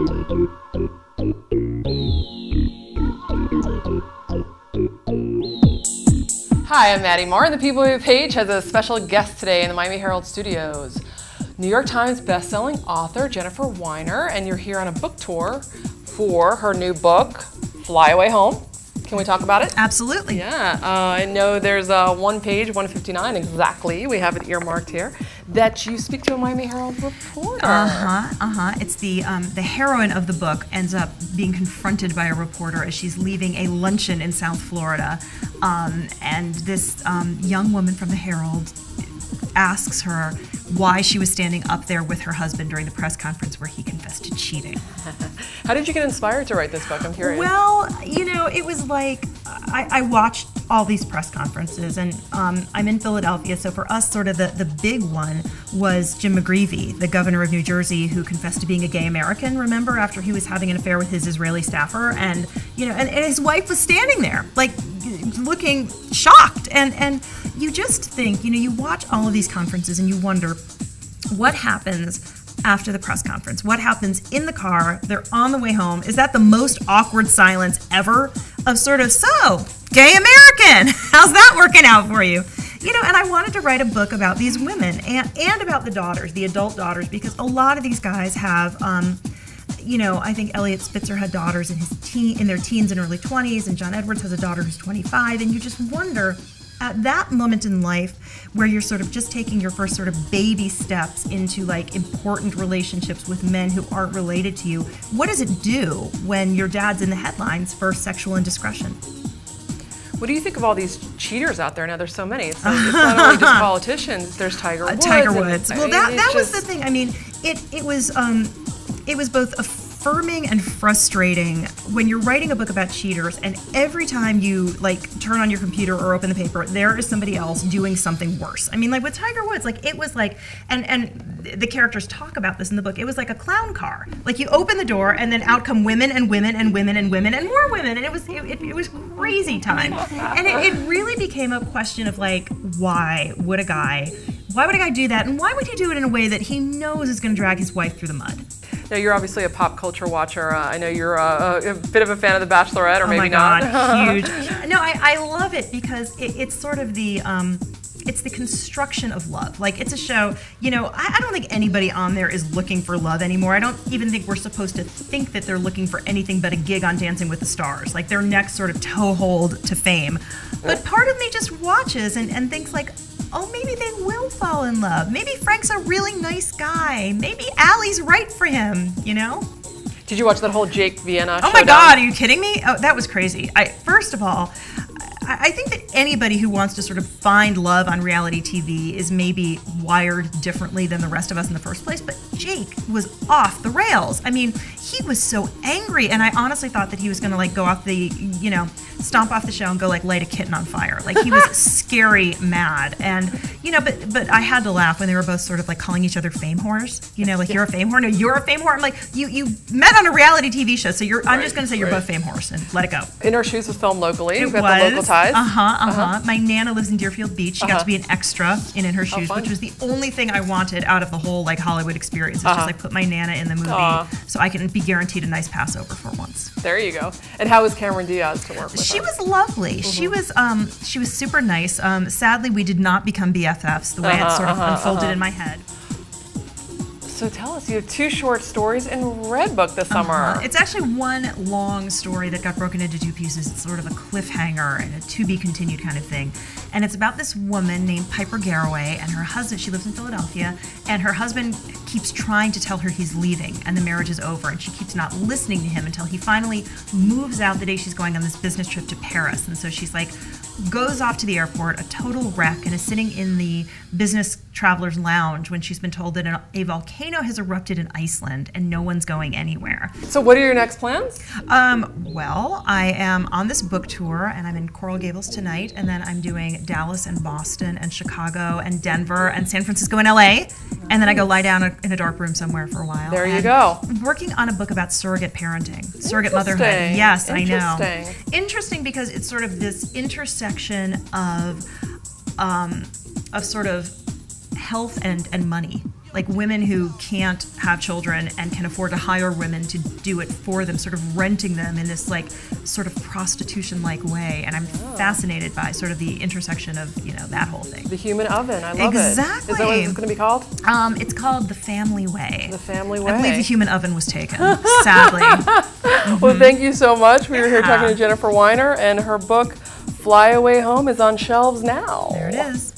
Hi, I'm Maddie Moore, and the People Movie page has a special guest today in the Miami Herald Studios. New York Times bestselling author Jennifer Weiner, and you're here on a book tour for her new book, Fly Away Home. Can we talk about it? Absolutely. Yeah, I know there's one page, 159 exactly, we have it earmarked here, that you speak to a Miami Herald reporter. It's the heroine of the book ends up being confronted by a reporter as she's leaving a luncheon in South Florida. And this young woman from the Herald asks her why she was standing up there with her husband during the press conference where he confessed to cheating. How did you get inspired to write this book? I'm curious. Well, you know, it was like, I watched all these press conferences, and I'm in Philadelphia, so for us, sort of the big one was Jim McGreevey, the governor of New Jersey, who confessed to being a gay American, remember, after he was having an affair with his Israeli staffer, and, you know, and his wife was standing there, like, looking shocked, and you just think, you know, you watch all of these conferences and you wonder what happens after the press conference. What happens in the car? They're on the way home. Is that the most awkward silence ever of sort of, so, gay American, how's that working out for you? You know, and I wanted to write a book about these women and about the daughters, the adult daughters, because a lot of these guys have, you know, I think Elliot Spitzer had daughters in their teens and early 20s, and John Edwards has a daughter who's 25, and you just wonder, at that moment in life where you're sort of just taking your first sort of baby steps into like important relationships with men who aren't related to you, what does it do when your dad's in the headlines for sexual indiscretion? What do you think of all these cheaters out there? Now there's so many. It's not only just politicians. There's Tiger Woods. Tiger Woods. Well, that was the thing. I mean, it was both affirming and frustrating when you're writing a book about cheaters, and every time you like turn on your computer or open the paper, there is somebody else doing something worse. I mean, like with Tiger Woods, like it was like, and the characters talk about this in the book, it was like a clown car. Like you open the door and then out come women and women and women and women and more women, and it was crazy time. And it really became a question of like, why would a guy do that, and why would he do it in a way that he knows is going to drag his wife through the mud? Now, you're obviously a pop culture watcher. I know you're a bit of a fan of The Bachelorette, or maybe not. Oh my God, huge. No, I love it because it's sort of the, it's the construction of love. Like, it's a show, you know, I don't think anybody on there is looking for love anymore. I don't even think we're supposed to think that they're looking for anything but a gig on Dancing with the Stars, like their next sort of toehold to fame. But part of me just watches and thinks like, oh, maybe they will fall in love. Maybe Frank's a really nice guy. Maybe Allie's right for him, you know? Did you watch that whole Jake Vienna Oh my God, are you kidding me? Oh, that was crazy. First of all, I think that anybody who wants to sort of find love on reality TV is maybe wired differently than the rest of us in the first place, but Jake was off the rails. I mean, he was so angry, and I honestly thought that he was going to like go off the, you know, stomp off the show and go like light a kitten on fire. Like he was scary mad, and you know, but I had to laugh when they were both sort of like calling each other fame whores. You know, like you're a fame whore, no, you're a fame whore. I'm like, you met on a reality TV show, so I'm just going to say you're both fame whores and let it go. In Our Shoes was filmed locally. We've got the local ties. My Nana lives in Deerfield Beach. She got to be an extra in her Shoes, which was the only thing I wanted out of the whole like Hollywood experience. It's just like put my Nana in the movie so I can be guaranteed a nice Passover for once. There you go. And how was Cameron Diaz to work with? She was lovely. She was super nice. Sadly, we did not become BFFs the way it sort of unfolded in my head. So tell us, you have 2 short stories in Redbook this summer. It's actually one long story that got broken into 2 pieces. It's sort of a cliffhanger and a to-be-continued kind of thing. And it's about this woman named Piper Garraway and her husband. She lives in Philadelphia, and her husband keeps trying to tell her he's leaving and the marriage is over, and she keeps not listening to him until he finally moves out the day she's going on this business trip to Paris. And so she's like, goes off to the airport, a total wreck, and is sitting in the business traveler's lounge when she's been told that a volcano has erupted in Iceland and no one's going anywhere. So what are your next plans? Well, I am on this book tour, and I'm in Coral Gables tonight, and then I'm doing Dallas and Boston and Chicago and Denver and San Francisco and LA, and then I go lie down in a dark room somewhere for a while. There you go. I'm working on a book about surrogate parenting, surrogate motherhood. Yes, I know. Interesting because it's sort of this intersection of sort of health and money. like women who can't have children and can afford to hire women to do it for them, sort of renting them in this like sort of prostitution-like way. And I'm fascinated by sort of the intersection of, you know, that whole thing. The human oven, I love Exactly. it. Is that what it's going to be called? It's called The Family Way. The Family Way. I believe the human oven was taken, sadly. Well, thank you so much. We were here talking to Jennifer Weiner, and her book, Fly Away Home, is on shelves now. There it is.